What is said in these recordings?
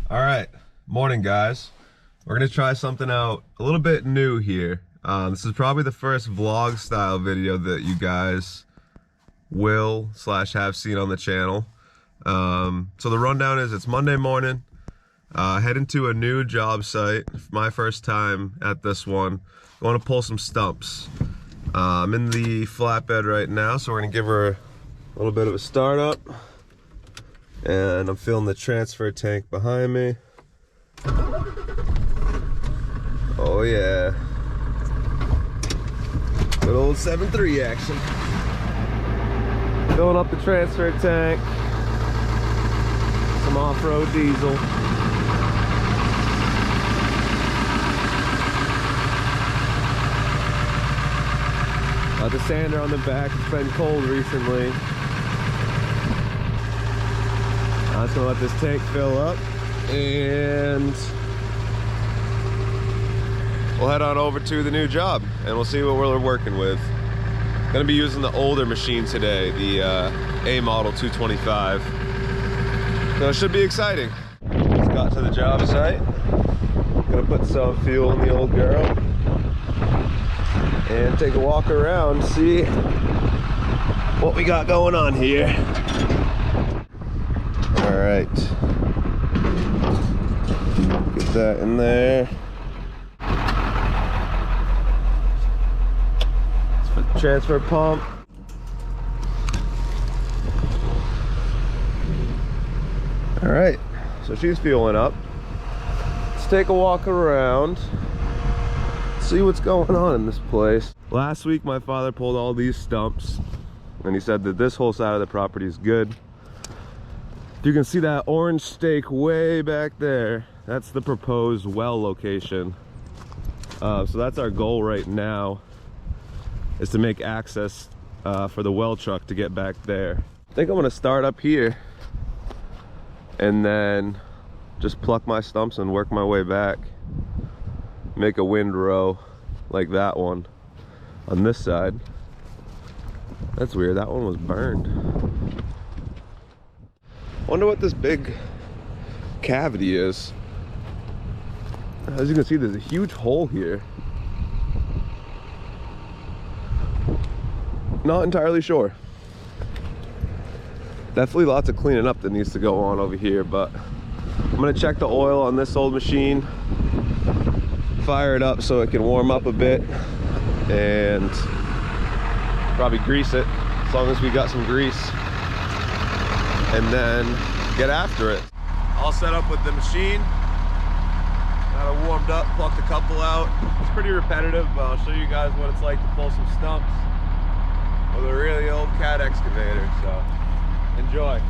All right, morning guys. We're gonna try something out a little bit new here. This is probably the first vlog style video that you guys will / have seen on the channel. So the rundown is it's Monday morning, heading to a new job site. My first time at this one. I want to pull some stumps. I'm in the flatbed right now, so we're gonna give her a little bit of a start up. And I'm feeling the transfer tank behind me. Oh yeah. Good old 7.3 action. Filling up the transfer tank. Some off-road diesel. Got the sander on the back. It's been cold recently. I'm just gonna let this tank fill up and we'll head on over to the new job and we'll see what we're working with. Gonna be using the older machine today, the A model 225. So it should be exciting. Just got to the job site. Gonna put some fuel in the old girl and take a walk around, see what we got going on here. All right, get that in there. Let's put the transfer pump. All right, so she's fueling up. Let's take a walk around, see what's going on in this place. Last week, my father pulled all these stumps, and he said that this whole side of the property is good. You can see that orange stake way back there. That's the proposed well location. So that's our goal right now, is to make access for the well truck to get back there. I think I'm gonna start up here and then just pluck my stumps and work my way back. Make a windrow like that one on this side. That's weird, that one was burned. Wonder what this big cavity is. As you can see, there's a huge hole here. Not entirely sure. Definitely lots of cleaning up that needs to go on over here, but I'm gonna check the oil on this old machine, fire it up so it can warm up a bit, and probably grease it, as long as we got some grease. And then get after it. All set up with the machine. Got it warmed up, plucked a couple out. It's pretty repetitive, but I'll show you guys what it's like to pull some stumps with a really old cat excavator, so enjoy.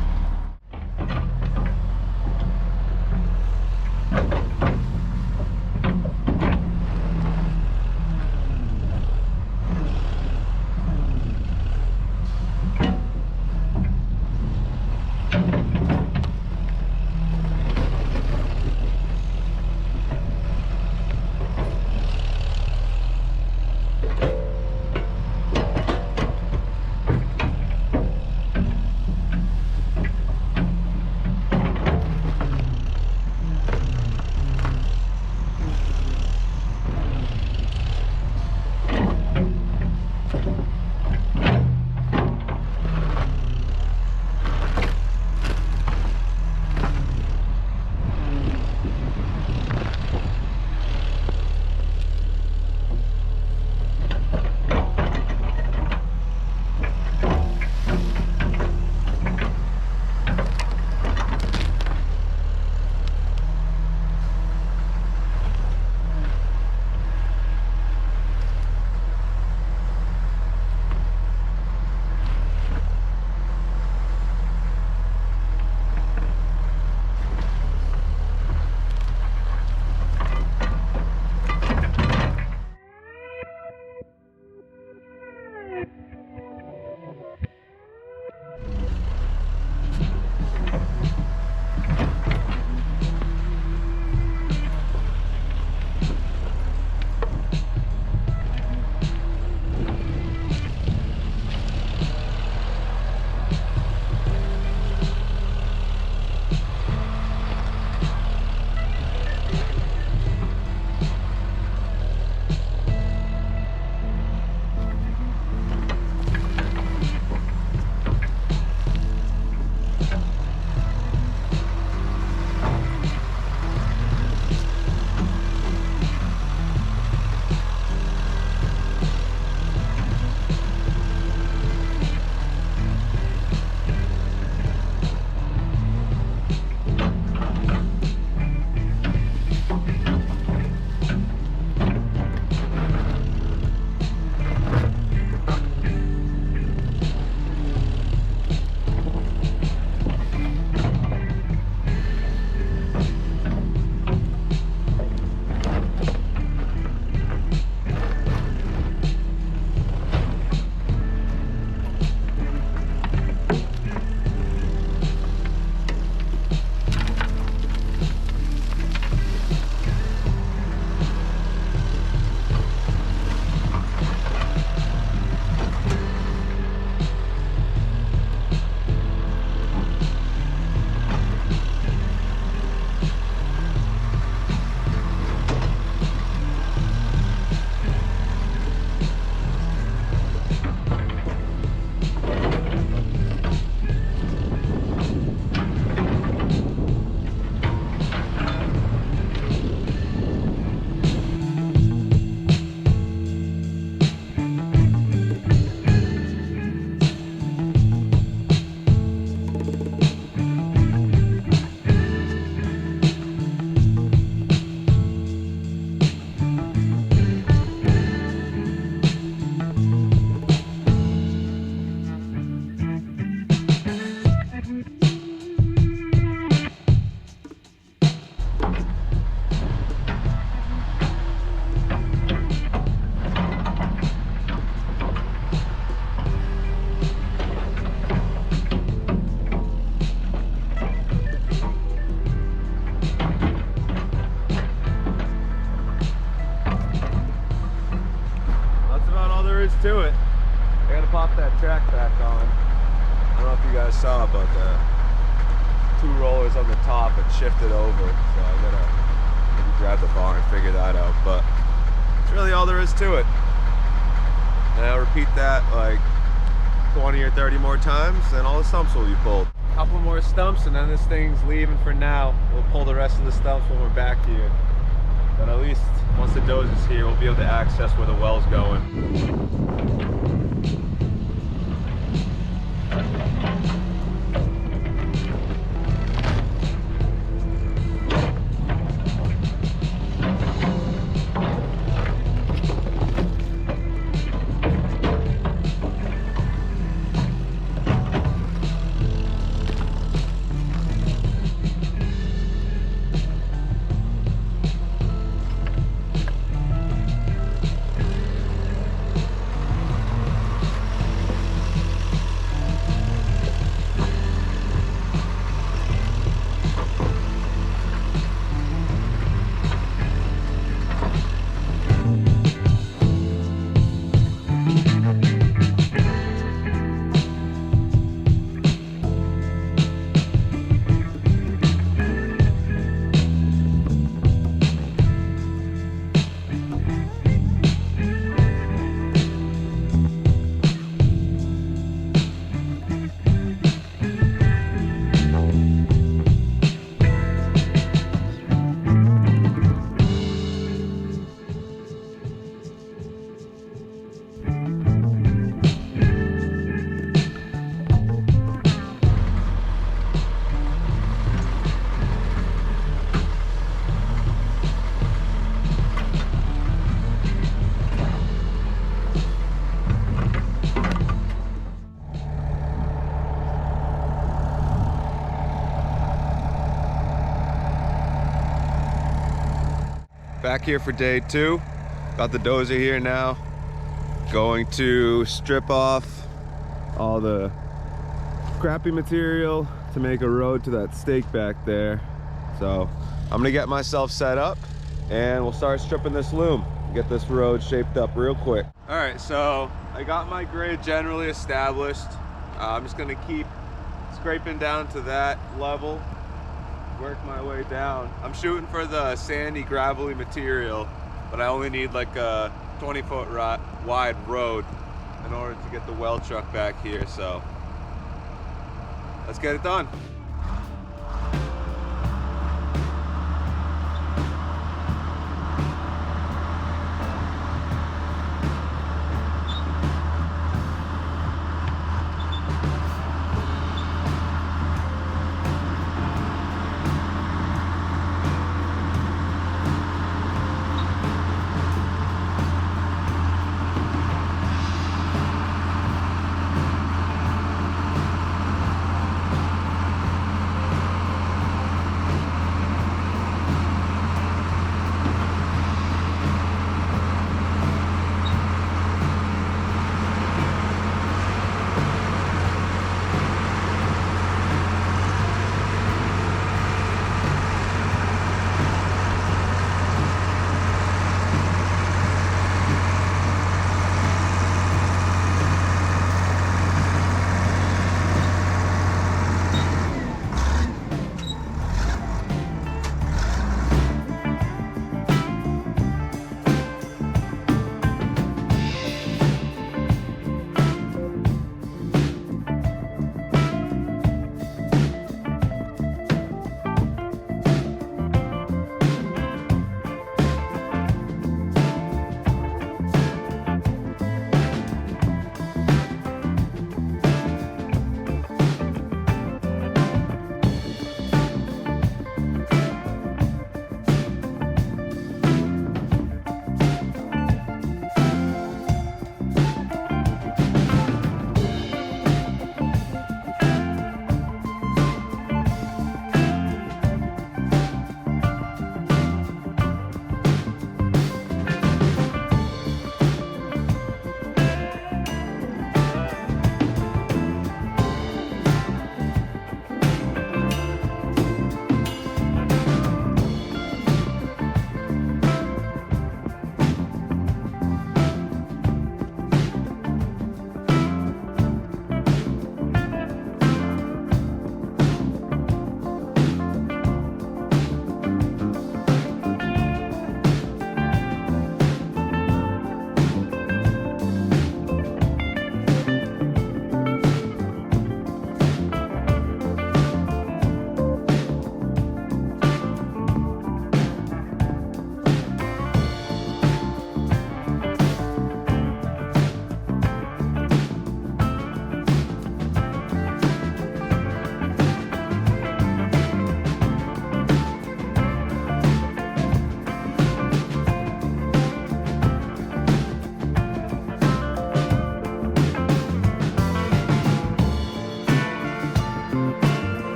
that track back on. I don't know if you guys saw, but the 2 rollers on the top had shifted over, so I gotta maybe grab the bar and figure that out. But it's really all there is to it. And I'll repeat that like 20 or 30 more times, and all the stumps will be pulled. A couple more stumps, and then this thing's leaving for now. We'll pull the rest of the stumps when we're back here. But at least once the dozer's here, we'll be able to access where the well's going. Back here for day 2. Got the dozer here now. Going to strip off all the crappy material to make a road to that stake back there. So I'm gonna get myself set up and we'll start stripping this loom. Get this road shaped up real quick. All right, so I got my grade generally established. I'm just gonna keep scraping down to that level, work my way down. I'm shooting for the sandy, gravelly material, but I only need like a 20-foot wide road in order to get the well truck back here, so let's get it done.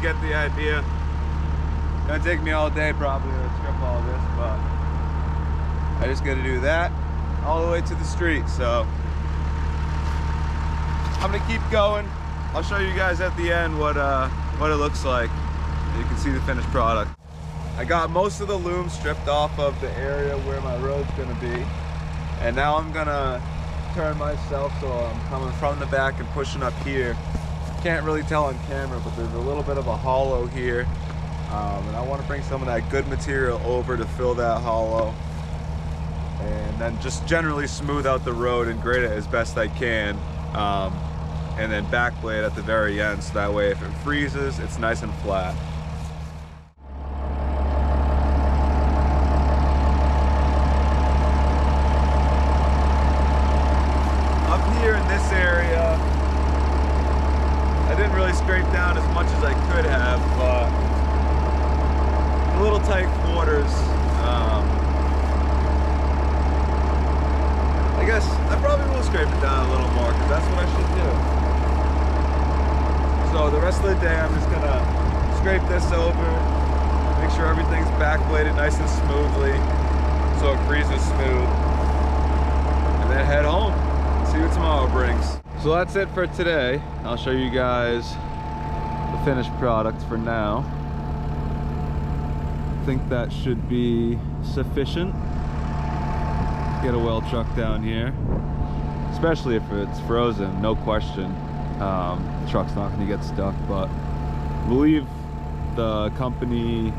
get the idea. Gonna take me all day probably to strip all this, but I just gotta do that all the way to the street. So I'm gonna keep going. I'll show you guys at the end what it looks like. You can see the finished product. I got most of the loom stripped off of the area where my road's gonna be. And now I'm gonna turn myself so I'm coming from the back and pushing up here. Can't really tell on camera, but there's a little bit of a hollow here. And I wanna bring some of that good material over to fill that hollow. And then just generally smooth out the road and grade it as best I can. And then backblade at the very end, so that way if it freezes, it's nice and flat. Up here in this area, I didn't really scrape down as much as I could have, but a little tight quarters. I guess I probably will scrape it down a little more because that's what I should do. So the rest of the day I'm just gonna scrape this over, make sure everything's backbladed nice and smoothly so it freezes smooth, and then head home, see what tomorrow brings. So that's it for today. I'll show you guys the finished product for now. I think that should be sufficient. Get a well truck down here, especially if it's frozen, no question. The truck's not going to get stuck, but I believe the company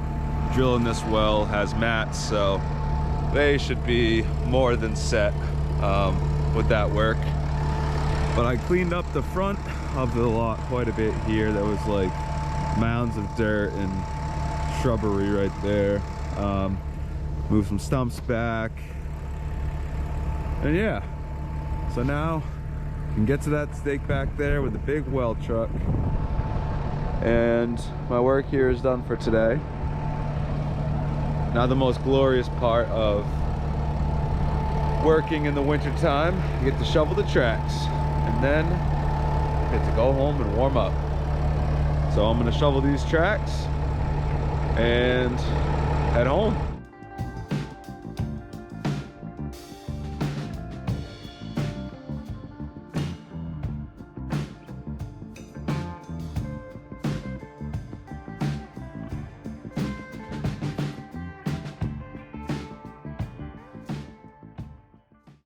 drilling this well has mats, so they should be more than set with that work. But I cleaned up the front of the lot quite a bit here. There was like mounds of dirt and shrubbery right there. Moved some stumps back. And yeah, so now I can get to that stake back there with the big well truck. And my work here is done for today. Now the most glorious part of working in the winter time, you get to shovel the tracks and then you get to go home and warm up. So I'm gonna shovel these tracks and head home.